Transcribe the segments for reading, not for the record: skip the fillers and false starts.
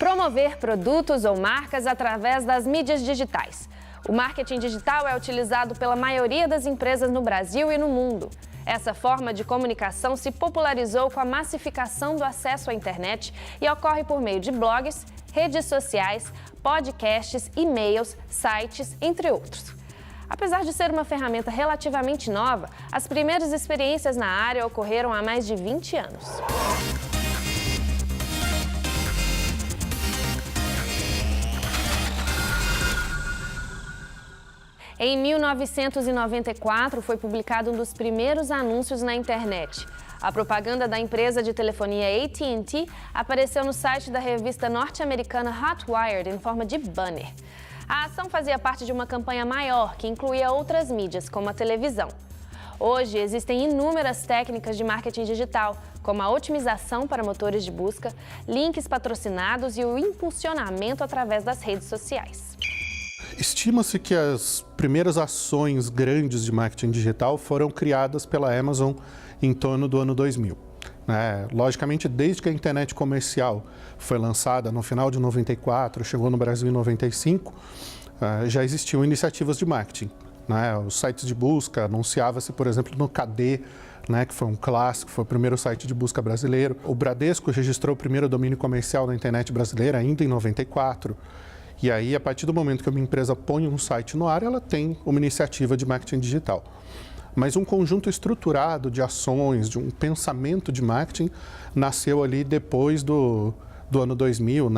Promover produtos ou marcas através das mídias digitais. O marketing digital é utilizado pela maioria das empresas no Brasil e no mundo. Essa forma de comunicação se popularizou com a massificação do acesso à internet e ocorre por meio de blogs, redes sociais, podcasts, e-mails, sites, entre outros. Apesar de ser uma ferramenta relativamente nova, as primeiras experiências na área ocorreram há mais de 20 anos. Em 1994, foi publicado um dos primeiros anúncios na internet. A propaganda da empresa de telefonia AT&T apareceu no site da revista norte-americana Hot Wired em forma de banner. A ação fazia parte de uma campanha maior que incluía outras mídias, como a televisão. Hoje, existem inúmeras técnicas de marketing digital, como a otimização para motores de busca, links patrocinados e o impulsionamento através das redes sociais. Estima-se que as primeiras ações grandes de marketing digital foram criadas pela Amazon em torno do ano 2000. Logicamente, desde que a internet comercial foi lançada no final de 94, chegou no Brasil em 95, já existiam iniciativas de marketing. Os sites de busca, anunciava-se, por exemplo, no KD, que foi um clássico, foi o primeiro site de busca brasileiro. O Bradesco registrou o primeiro domínio comercial da internet brasileira ainda em 94. E aí, a partir do momento que uma empresa põe um site no ar, ela tem uma iniciativa de marketing digital. Mas um conjunto estruturado de ações, de um pensamento de marketing, nasceu ali depois do ano 2000,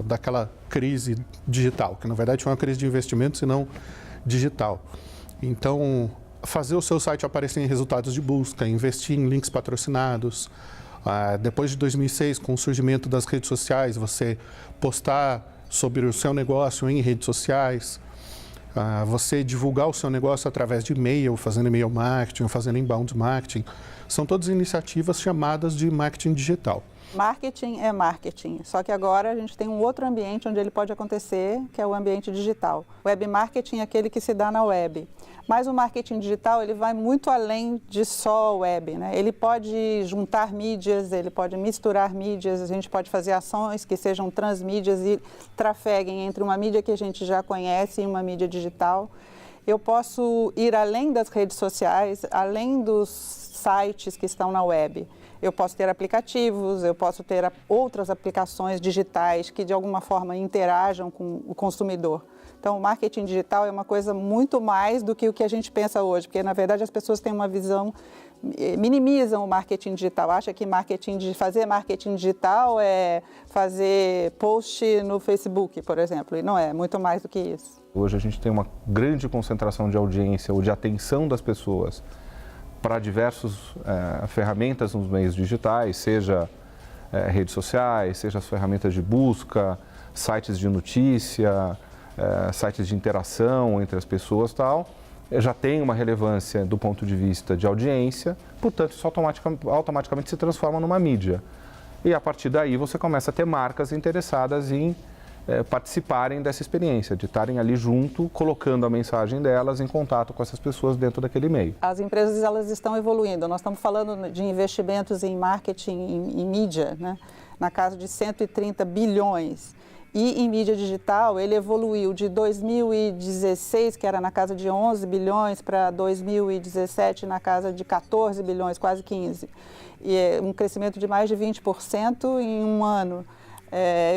daquela crise digital, que na verdade foi uma crise de investimentos e não digital. Então, fazer o seu site aparecer em resultados de busca, investir em links patrocinados. Depois de 2006, com o surgimento das redes sociais, você postar sobre o seu negócio em redes sociais, você divulgar o seu negócio através de e-mail, fazendo e-mail marketing, fazendo inbound marketing, são todas iniciativas chamadas de marketing digital. Marketing é marketing, só que agora a gente tem um outro ambiente onde ele pode acontecer, que é o ambiente digital. Web marketing é aquele que se dá na web, mas o marketing digital ele vai muito além de só web, Ele pode juntar mídias, ele pode misturar mídias, a gente pode fazer ações que sejam transmídias e trafeguem entre uma mídia que a gente já conhece e uma mídia digital. Eu posso ir além das redes sociais, além dos sites que estão na web. Eu posso ter aplicativos, eu posso ter outras aplicações digitais que de alguma forma interajam com o consumidor. Então, o marketing digital é uma coisa muito mais do que o que a gente pensa hoje, porque na verdade as pessoas têm uma visão, minimizam o marketing digital, acham que fazer marketing digital é fazer post no Facebook, por exemplo, e não é, muito mais do que isso. Hoje a gente tem uma grande concentração de audiência ou de atenção das pessoas para diversas ferramentas nos meios digitais, seja redes sociais, seja as ferramentas de busca, sites de notícia, sites de interação entre as pessoas e tal, já tem uma relevância do ponto de vista de audiência, portanto isso automaticamente se transforma numa mídia. E a partir daí você começa a ter marcas interessadas em participarem dessa experiência, de estarem ali junto, colocando a mensagem delas em contato com essas pessoas dentro daquele meio. As empresas elas estão evoluindo, nós estamos falando de investimentos em marketing, em mídia, na casa de 130 bilhões. E em mídia digital ele evoluiu de 2016, que era na casa de 11 bilhões, para 2017 na casa de 14 bilhões, quase 15. E é um crescimento de mais de 20% em um ano.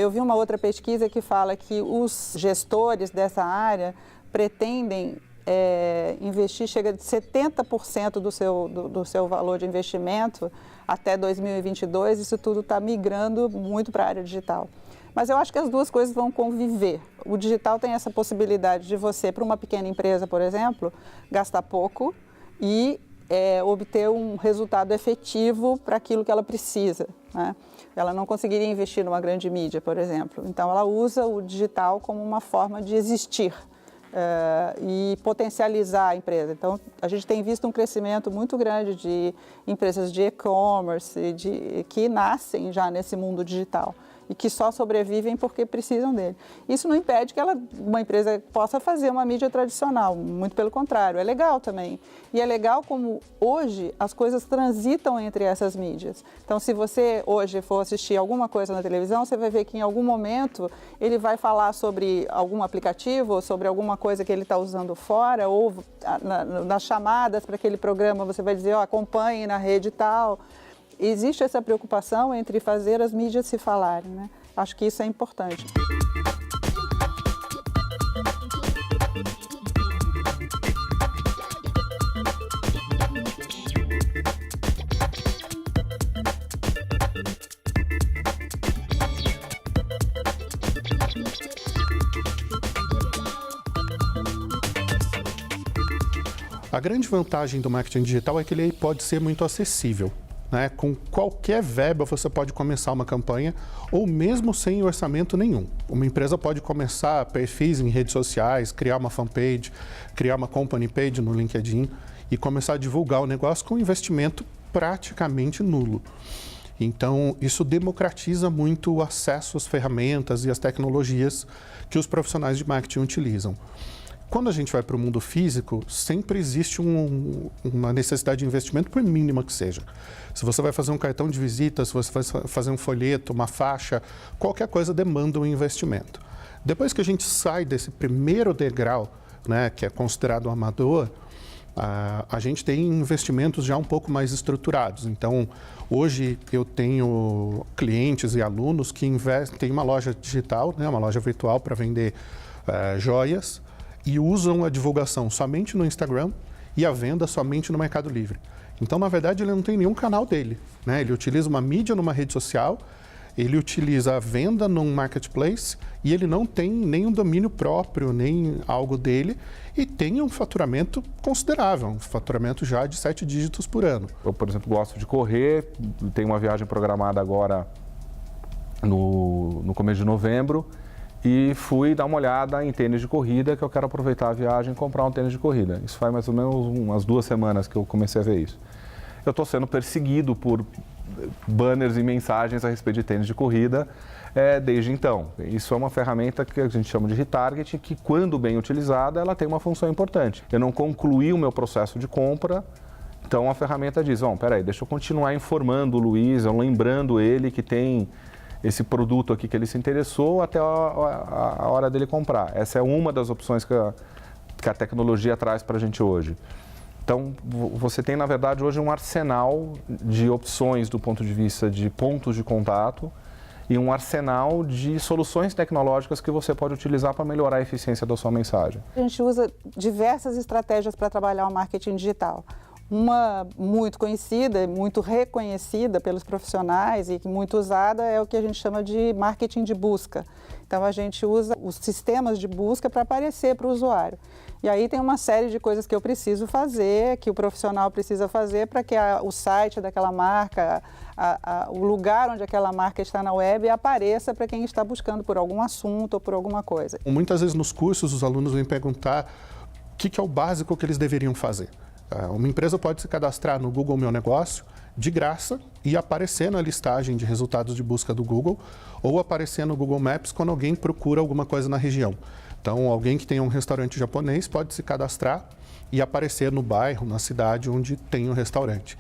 Eu vi uma outra pesquisa que fala que os gestores dessa área pretendem investir, chega de 70% do seu valor de investimento até 2022, isso tudo está migrando muito para a área digital. Mas eu acho que as duas coisas vão conviver. O digital tem essa possibilidade de você, para uma pequena empresa, por exemplo, gastar pouco e obter um resultado efetivo para aquilo que ela precisa, Ela não conseguiria investir numa grande mídia, por exemplo. Então, ela usa o digital como uma forma de existir e potencializar a empresa. Então, a gente tem visto um crescimento muito grande de empresas de e-commerce que nascem já nesse mundo digital. e que só sobrevivem porque precisam dele. Isso não impede que uma empresa possa fazer uma mídia tradicional, muito pelo contrário, é legal também. E é legal como hoje as coisas transitam entre essas mídias. Então, se você hoje for assistir alguma coisa na televisão, você vai ver que em algum momento ele vai falar sobre algum aplicativo, ou sobre alguma coisa que ele está usando fora, ou nas chamadas para aquele programa você vai dizer, acompanhe na rede tal. Existe essa preocupação entre fazer as mídias se falarem, né? Acho que isso é importante. A grande vantagem do marketing digital é que ele pode ser muito acessível. Né? Com qualquer verba você pode começar uma campanha ou mesmo sem orçamento nenhum. Uma empresa pode começar perfis em redes sociais, criar uma fanpage, criar uma company page no LinkedIn e começar a divulgar o negócio com investimento praticamente nulo. Então, isso democratiza muito o acesso às ferramentas e às tecnologias que os profissionais de marketing utilizam. Quando a gente vai para o mundo físico, sempre existe uma necessidade de investimento, por mínima que seja. Se você vai fazer um cartão de visita, se você vai fazer um folheto, uma faixa, qualquer coisa demanda um investimento. Depois que a gente sai desse primeiro degrau, né, que é considerado amador, a gente tem investimentos já um pouco mais estruturados. Então, hoje eu tenho clientes e alunos que investem em uma loja digital, né, uma loja virtual para vender joias, e usam a divulgação somente no Instagram e a venda somente no Mercado Livre. Então, na verdade, ele não tem nenhum canal dele, né? Ele utiliza uma mídia numa rede social, ele utiliza a venda num marketplace e ele não tem nenhum domínio próprio, nem algo dele, e tem um faturamento considerável, um faturamento já de 7 dígitos por ano. Eu, por exemplo, gosto de correr, tenho uma viagem programada agora no começo de novembro, e fui dar uma olhada em tênis de corrida, que eu quero aproveitar a viagem e comprar um tênis de corrida. Isso faz mais ou menos umas 2 semanas que eu comecei a ver isso. Eu estou sendo perseguido por banners e mensagens a respeito de tênis de corrida desde então. Isso é uma ferramenta que a gente chama de retargeting, que quando bem utilizada, ela tem uma função importante. Eu não concluí o meu processo de compra, então a ferramenta diz, peraí, deixa eu continuar informando o Luiz, lembrando ele que tem esse produto aqui que ele se interessou até a hora dele comprar. Essa é uma das opções que a tecnologia traz para a gente hoje. Então, você tem, na verdade, hoje um arsenal de opções do ponto de vista de pontos de contato e um arsenal de soluções tecnológicas que você pode utilizar para melhorar a eficiência da sua mensagem. A gente usa diversas estratégias para trabalhar o marketing digital. Uma muito conhecida, muito reconhecida pelos profissionais e muito usada é o que a gente chama de marketing de busca. Então, a gente usa os sistemas de busca para aparecer para o usuário. E aí tem uma série de coisas que eu preciso fazer, que o profissional precisa fazer para que o site daquela marca, o lugar onde aquela marca está na web apareça para quem está buscando por algum assunto ou por alguma coisa. Muitas vezes nos cursos os alunos vêm perguntar o que é o básico que eles deveriam fazer. Uma empresa pode se cadastrar no Google Meu Negócio de graça e aparecer na listagem de resultados de busca do Google ou aparecer no Google Maps quando alguém procura alguma coisa na região. Então, alguém que tenha um restaurante japonês pode se cadastrar e aparecer no bairro, na cidade onde tem um restaurante.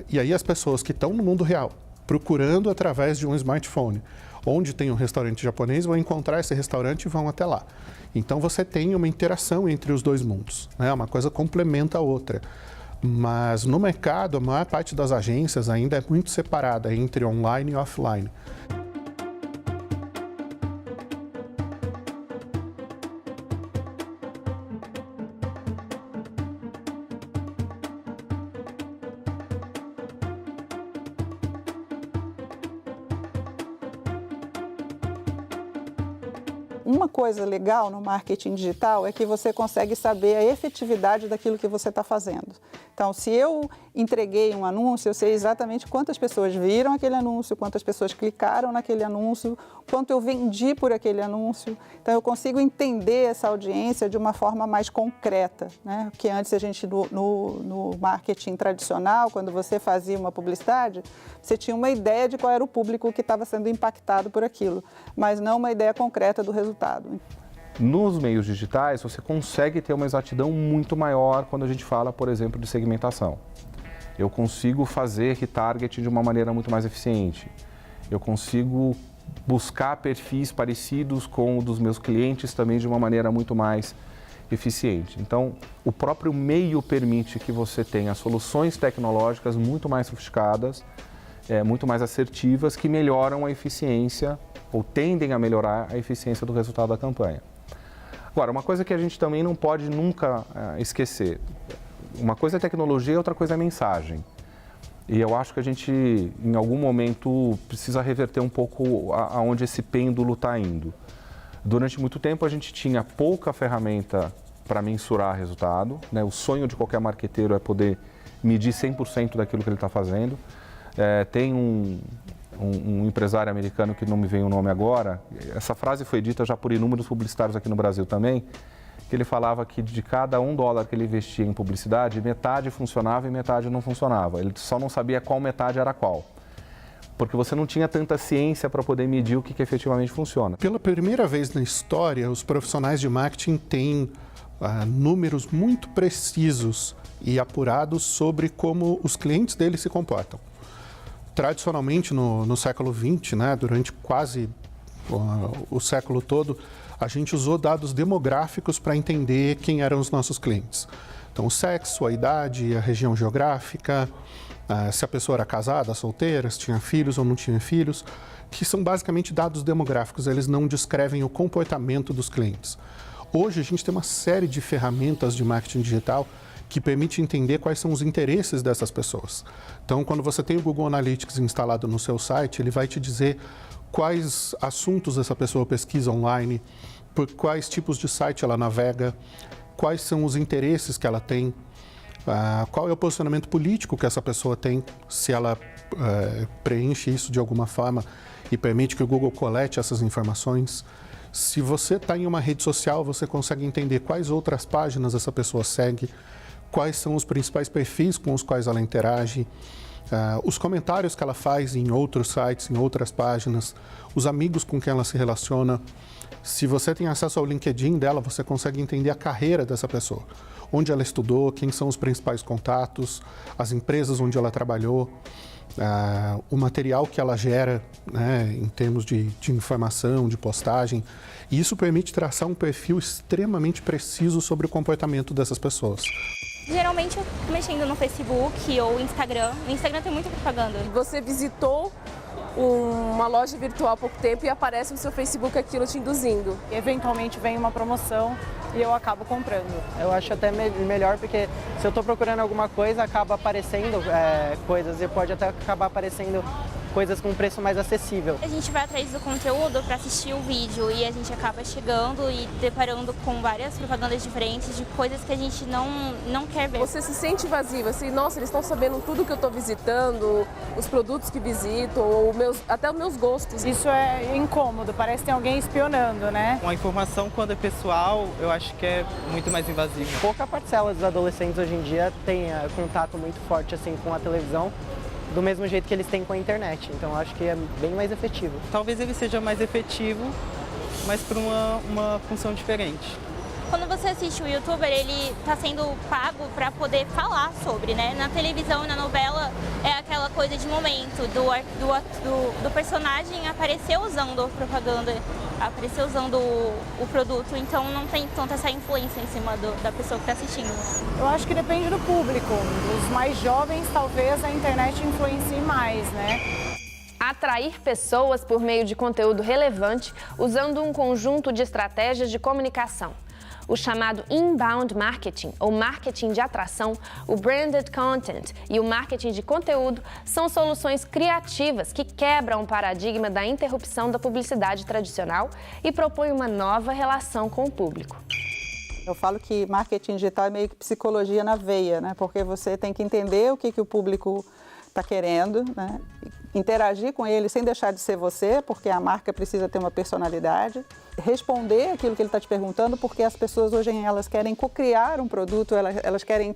E aí as pessoas que estão no mundo real, procurando através de um smartphone, onde tem um restaurante japonês, vão encontrar esse restaurante e vão até lá. Então, você tem uma interação entre os dois mundos, né? Uma coisa complementa a outra. Mas no mercado, a maior parte das agências ainda é muito separada entre online e offline. uma coisa legal no marketing digital é que você consegue saber a efetividade daquilo que você está fazendo. Então, se eu entreguei um anúncio, eu sei exatamente quantas pessoas viram aquele anúncio, quantas pessoas clicaram naquele anúncio, quanto eu vendi por aquele anúncio. Então, eu consigo entender essa audiência de uma forma mais concreta, né? Porque antes a gente, no marketing tradicional, quando você fazia uma publicidade, você tinha uma ideia de qual era o público que estava sendo impactado por aquilo, mas não uma ideia concreta do resultado. Nos meios digitais, você consegue ter uma exatidão muito maior quando a gente fala, por exemplo, de segmentação. Eu consigo fazer retarget de uma maneira muito mais eficiente. Eu consigo buscar perfis parecidos com o dos meus clientes também de uma maneira muito mais eficiente. Então, o próprio meio permite que você tenha soluções tecnológicas muito mais sofisticadas, muito mais assertivas, que melhoram a eficiência ou tendem a melhorar a eficiência do resultado da campanha. Agora, uma coisa que a gente também não pode nunca esquecer, uma coisa é tecnologia e outra coisa é mensagem. E eu acho que a gente, em algum momento, precisa reverter um pouco aonde esse pêndulo está indo. Durante muito tempo, a gente tinha pouca ferramenta para mensurar resultado, né? O sonho de qualquer marqueteiro é poder medir 100% daquilo que ele está fazendo. Tem um empresário americano que não me vem o nome agora, essa frase foi dita já por inúmeros publicitários aqui no Brasil também, que ele falava que de cada $1 que ele investia em publicidade, metade funcionava e metade não funcionava. Ele só não sabia qual metade era qual, porque você não tinha tanta ciência para poder medir o que efetivamente funciona. Pela primeira vez na história, os profissionais de marketing têm números muito precisos e apurados sobre como os clientes deles se comportam. Tradicionalmente, no século XX, né, durante quase o século todo, a gente usou dados demográficos para entender quem eram os nossos clientes. Então, o sexo, a idade, a região geográfica, se a pessoa era casada, solteira, se tinha filhos ou não tinha filhos, que são basicamente dados demográficos, eles não descrevem o comportamento dos clientes. Hoje, a gente tem uma série de ferramentas de marketing digital que permite entender quais são os interesses dessas pessoas. Então, quando você tem o Google Analytics instalado no seu site, ele vai te dizer quais assuntos essa pessoa pesquisa online, por quais tipos de site ela navega, quais são os interesses que ela tem, qual é o posicionamento político que essa pessoa tem, se ela preenche isso de alguma forma e permite que o Google colete essas informações. Se você está em uma rede social, você consegue entender quais outras páginas essa pessoa segue, quais são os principais perfis com os quais ela interage, os comentários que ela faz em outros sites, em outras páginas, os amigos com quem ela se relaciona. Se você tem acesso ao LinkedIn dela, você consegue entender a carreira dessa pessoa, onde ela estudou, quem são os principais contatos, as empresas onde ela trabalhou, o material que ela gera, né, em termos de informação, de postagem. E isso permite traçar um perfil extremamente preciso sobre o comportamento dessas pessoas. Geralmente eu fico mexendo no Facebook ou Instagram. No Instagram tem muita propaganda. Você visitou uma loja virtual há pouco tempo e aparece no seu Facebook aquilo te induzindo. Eventualmente vem uma promoção e eu acabo comprando. Eu acho até melhor porque se eu estou procurando alguma coisa, acaba aparecendo coisas e pode até acabar aparecendo coisas com preço mais acessível. A gente vai atrás do conteúdo para assistir o vídeo e a gente acaba chegando e deparando com várias propagandas diferentes de coisas que a gente não quer ver. Você se sente invasivo, assim, nossa, eles estão sabendo tudo que eu estou visitando, os produtos que visito, ou até os meus gostos. Isso é incômodo, parece que tem alguém espionando, né? Uma informação, quando é pessoal, eu acho que é muito mais invasivo. Pouca parcela dos adolescentes hoje em dia tem contato muito forte assim, com a televisão, do mesmo jeito que eles têm com a internet. Então, eu acho que é bem mais efetivo. Talvez ele seja mais efetivo, mas por uma função diferente. Quando você assiste o youtuber, ele está sendo pago para poder falar sobre, né? Na televisão e na novela é aquela coisa de momento, do personagem aparecer usando a propaganda, aparecer usando o produto, então não tem tanta essa influência em cima da pessoa que está assistindo. Eu acho que depende do público. Os mais jovens, talvez a internet influencie mais, né? Atrair pessoas por meio de conteúdo relevante usando um conjunto de estratégias de comunicação. O chamado inbound marketing, ou marketing de atração, o branded content e o marketing de conteúdo são soluções criativas que quebram o paradigma da interrupção da publicidade tradicional e propõem uma nova relação com o público. Eu falo que marketing digital é meio que psicologia na veia, né? Porque você tem que entender o que o público está querendo, né? Interagir com ele sem deixar de ser você, porque a marca precisa ter uma personalidade. Responder aquilo que ele está te perguntando, porque as pessoas hoje elas querem co-criar um produto, elas querem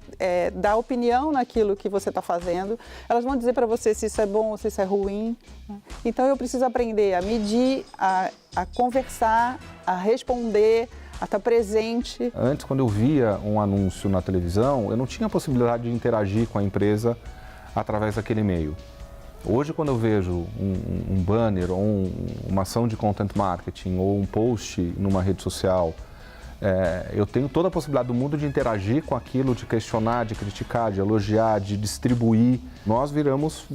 dar opinião naquilo que você está fazendo. Elas vão dizer para você se isso é bom ou se isso é ruim. Né? Então eu preciso aprender a medir, a conversar, a responder, a estar presente. Antes, quando eu via um anúncio na televisão, eu não tinha a possibilidade de interagir com a empresa através daquele meio. Hoje, quando eu vejo um banner ou uma ação de content marketing ou um post numa rede social, eu tenho toda a possibilidade do mundo de interagir com aquilo, de questionar, de criticar, de elogiar, de distribuir. Nós viramos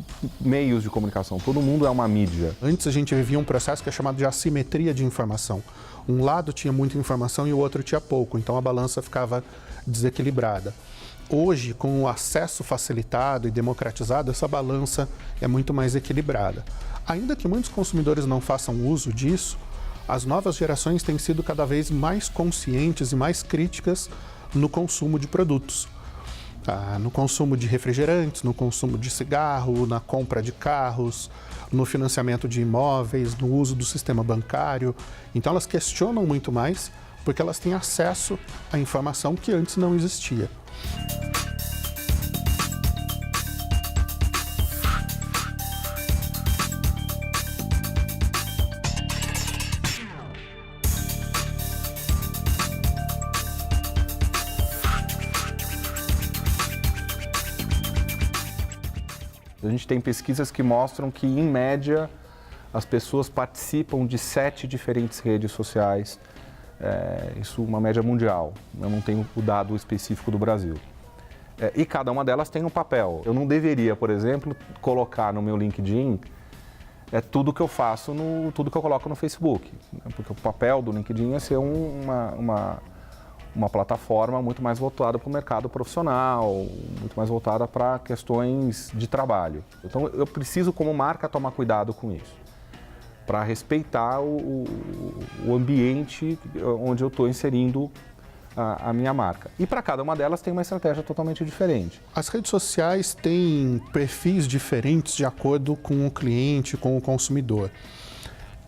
meios de comunicação, todo mundo é uma mídia. Antes a gente vivia um processo que é chamado de assimetria de informação. Um lado tinha muita informação e o outro tinha pouco, então a balança ficava desequilibrada. Hoje, com o acesso facilitado e democratizado, essa balança é muito mais equilibrada. Ainda que muitos consumidores não façam uso disso, as novas gerações têm sido cada vez mais conscientes e mais críticas no consumo de produtos. No consumo de refrigerantes, no consumo de cigarro, na compra de carros, no financiamento de imóveis, no uso do sistema bancário. Então elas questionam muito mais porque elas têm acesso à informação que antes não existia. A gente tem pesquisas que mostram que, em média, as pessoas participam de 7 diferentes redes sociais. Isso é uma média mundial, eu não tenho o dado específico do Brasil. E cada uma delas tem um papel. Eu não deveria, por exemplo, colocar no meu LinkedIn tudo que eu faço, tudo que eu coloco no Facebook. Porque o papel do LinkedIn é ser uma plataforma muito mais voltada para o mercado profissional, muito mais voltada para questões de trabalho. Então eu preciso, como marca, tomar cuidado com isso, para respeitar o ambiente onde eu estou inserindo a minha marca. E para cada uma delas tem uma estratégia totalmente diferente. As redes sociais têm perfis diferentes de acordo com o cliente, com o consumidor.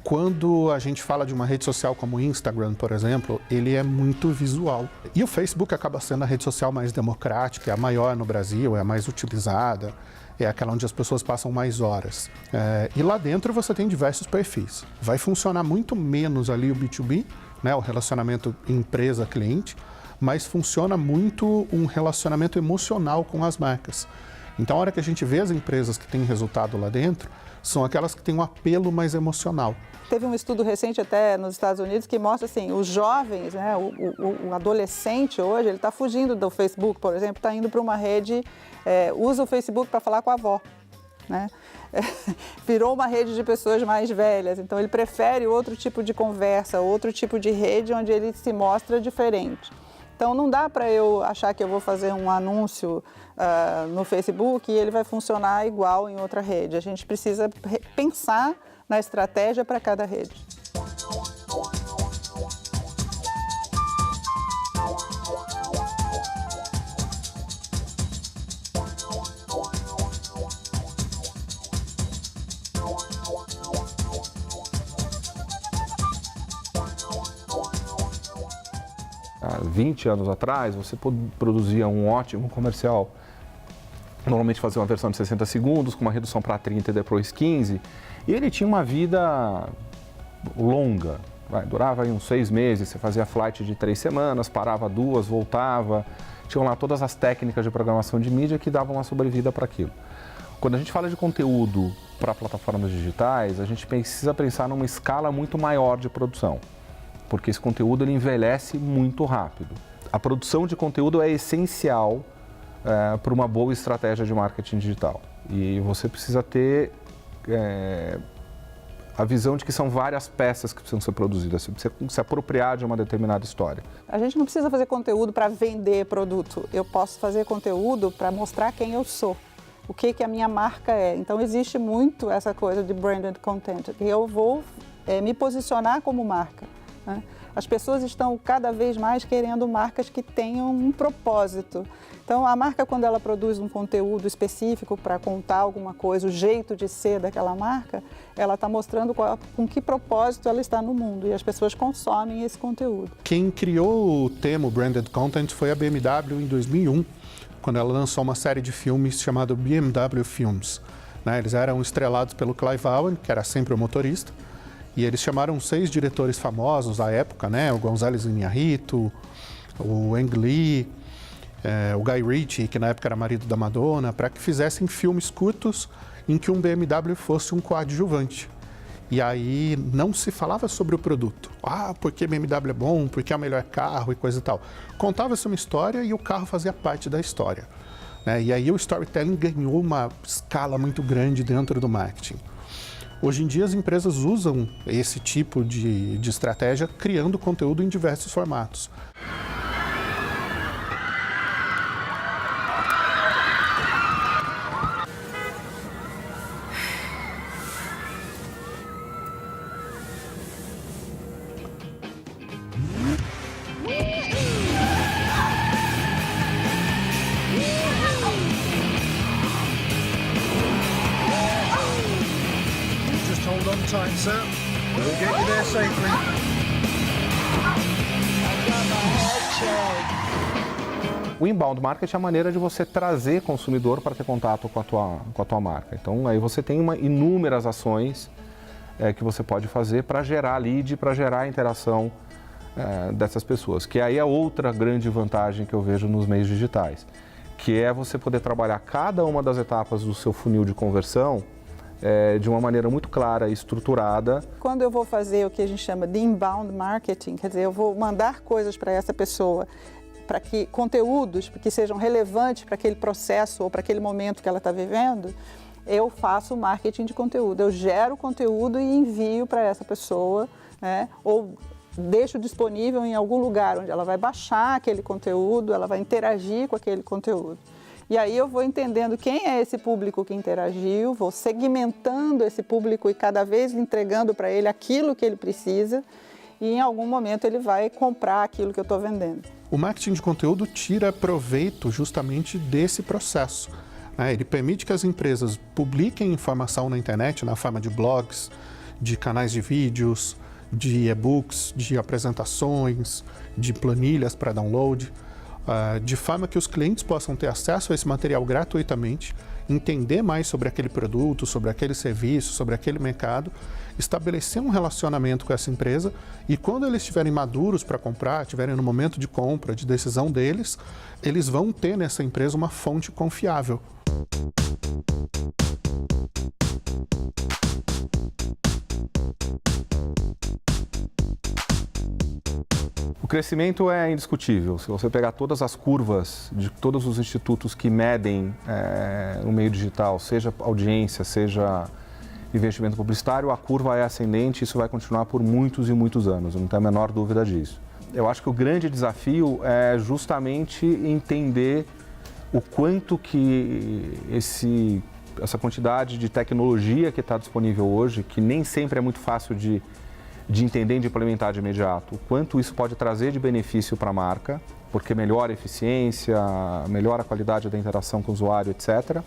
Quando a gente fala de uma rede social como o Instagram, por exemplo, ele é muito visual. E o Facebook acaba sendo a rede social mais democrática, é a maior no Brasil, é a mais utilizada, é aquela onde as pessoas passam mais horas. E lá dentro você tem diversos perfis. Vai funcionar muito menos ali o B2B, né, o relacionamento empresa-cliente, mas funciona muito um relacionamento emocional com as marcas. Então, a hora que a gente vê as empresas que têm resultado lá dentro, são aquelas que têm um apelo mais emocional. Teve um estudo recente até nos Estados Unidos que mostra assim, os jovens, né, o adolescente hoje, ele está fugindo do Facebook, por exemplo, está indo para uma rede, usa o Facebook para falar com a avó, né? Virou uma rede de pessoas mais velhas, então ele prefere outro tipo de conversa, outro tipo de rede onde ele se mostra diferente. Então não dá para eu achar que eu vou fazer um anúncio no Facebook e ele vai funcionar igual em outra rede. A gente precisa pensar na estratégia para cada rede. Há 20 anos atrás, você produzia um ótimo comercial, normalmente fazia uma versão de 60 segundos, com uma redução para 30 e depois 15, e ele tinha uma vida longa, durava aí uns 6 meses, você fazia flight de 3 semanas, parava 2, voltava, tinham lá todas as técnicas de programação de mídia que davam uma sobrevida para aquilo. Quando a gente fala de conteúdo para plataformas digitais, a gente precisa pensar numa escala muito maior de produção, porque esse conteúdo ele envelhece muito rápido. A produção de conteúdo é essencial para uma boa estratégia de marketing digital. E você precisa ter a visão de que são várias peças que precisam ser produzidas, você precisa se apropriar de uma determinada história. A gente não precisa fazer conteúdo para vender produto, eu posso fazer conteúdo para mostrar quem eu sou, o que a minha marca é. Então existe muito essa coisa de branded content, e eu vou me posicionar como marca, né? As pessoas estão cada vez mais querendo marcas que tenham um propósito. Então, a marca, quando ela produz um conteúdo específico para contar alguma coisa, o jeito de ser daquela marca, ela está mostrando com que propósito ela está no mundo, e as pessoas consomem esse conteúdo. Quem criou o termo branded content foi a BMW em 2001, quando ela lançou uma série de filmes chamado BMW Films, né? Eles eram estrelados pelo Clive Owen, que era sempre o motorista, e eles chamaram 6 diretores famosos à época, né? O González Iñárritu, o Ang Lee, o Guy Ritchie, que na época era marido da Madonna, para que fizessem filmes curtos em que um BMW fosse um coadjuvante. E aí não se falava sobre o produto. Porque BMW é bom, porque é o melhor carro e coisa e tal. Contava-se uma história e o carro fazia parte da história, né? E aí o storytelling ganhou uma escala muito grande dentro do marketing. Hoje em dia, as empresas usam esse tipo de estratégia criando conteúdo em diversos formatos. Hold on tight, sir. We'll get you there safely. O inbound marketing é a maneira de você trazer consumidor para ter contato com a tua marca. Então, aí você tem inúmeras ações que você pode fazer para gerar lead, para gerar interação dessas pessoas. Que aí é outra grande vantagem que eu vejo nos meios digitais, que é você poder trabalhar cada uma das etapas do seu funil de conversão de uma maneira muito clara e estruturada. Quando eu vou fazer o que a gente chama de inbound marketing, quer dizer, eu vou mandar coisas para essa pessoa, para que conteúdos que sejam relevantes para aquele processo ou para aquele momento que ela está vivendo, eu faço marketing de conteúdo. Eu gero conteúdo e envio para essa pessoa, né? Ou deixo disponível em algum lugar onde ela vai baixar aquele conteúdo, ela vai interagir com aquele conteúdo. E aí eu vou entendendo quem é esse público que interagiu, vou segmentando esse público e cada vez entregando para ele aquilo que ele precisa, e em algum momento ele vai comprar aquilo que eu estou vendendo. O marketing de conteúdo tira proveito justamente desse processo, né? Ele permite que as empresas publiquem informação na internet, na forma de blogs, de canais de vídeos, de e-books, de apresentações, de planilhas para download, de forma que os clientes possam ter acesso a esse material gratuitamente, entender mais sobre aquele produto, sobre aquele serviço, sobre aquele mercado, estabelecer um relacionamento com essa empresa, e quando eles estiverem maduros para comprar, estiverem no momento de compra, de decisão deles, eles vão ter nessa empresa uma fonte confiável. O crescimento é indiscutível. Se você pegar todas as curvas de todos os institutos que medem o meio digital, seja audiência, seja investimento publicitário, a curva é ascendente e isso vai continuar por muitos e muitos anos, eu não tenho a menor dúvida disso. Eu acho que o grande desafio é justamente entender o quanto que essa quantidade de tecnologia que está disponível hoje, que nem sempre é muito fácil de entender e de implementar de imediato, o quanto isso pode trazer de benefício para a marca, porque melhora a eficiência, melhora a qualidade da interação com o usuário, etc.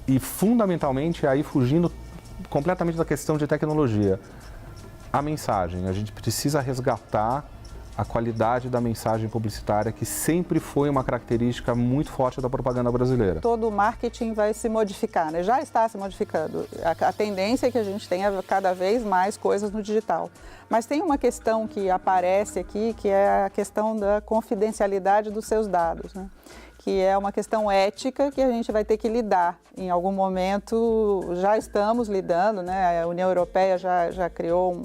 E, fundamentalmente, aí fugindo completamente da questão de tecnologia, a mensagem. A gente precisa resgatar a qualidade da mensagem publicitária, que sempre foi uma característica muito forte da propaganda brasileira. Todo o marketing vai se modificar, né? Já está se modificando. A tendência é que a gente tenha cada vez mais coisas no digital. Mas tem uma questão que aparece aqui, que é a questão da confidencialidade dos seus dados, né? que é uma questão ética que a gente vai ter que lidar. Em algum momento já estamos lidando, né? A União Europeia já criou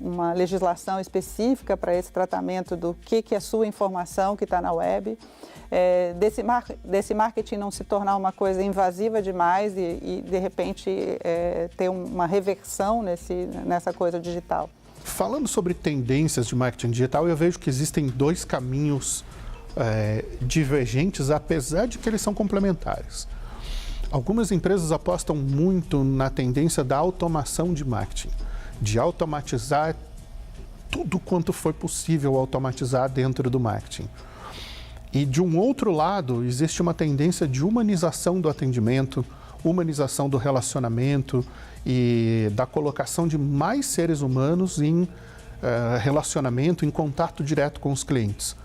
uma legislação específica para esse tratamento do que é sua informação que está na web. Desse marketing não se tornar uma coisa invasiva demais e de repente, ter uma reversão nessa coisa digital. Falando sobre tendências de marketing digital, eu vejo que existem dois caminhos divergentes, apesar de que eles são complementares. Algumas empresas apostam muito na tendência da automação de marketing, de automatizar tudo quanto for possível automatizar dentro do marketing. E de um outro lado, existe uma tendência de humanização do atendimento, humanização do relacionamento e da colocação de mais seres humanos em relacionamento, em contato direto com os clientes.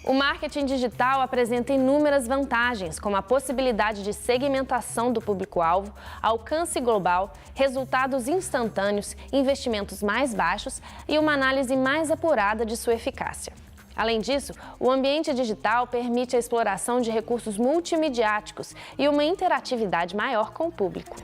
O marketing digital apresenta inúmeras vantagens, como a possibilidade de segmentação do público-alvo, alcance global, resultados instantâneos, investimentos mais baixos e uma análise mais apurada de sua eficácia. Além disso, o ambiente digital permite a exploração de recursos multimediáticos e uma interatividade maior com o público.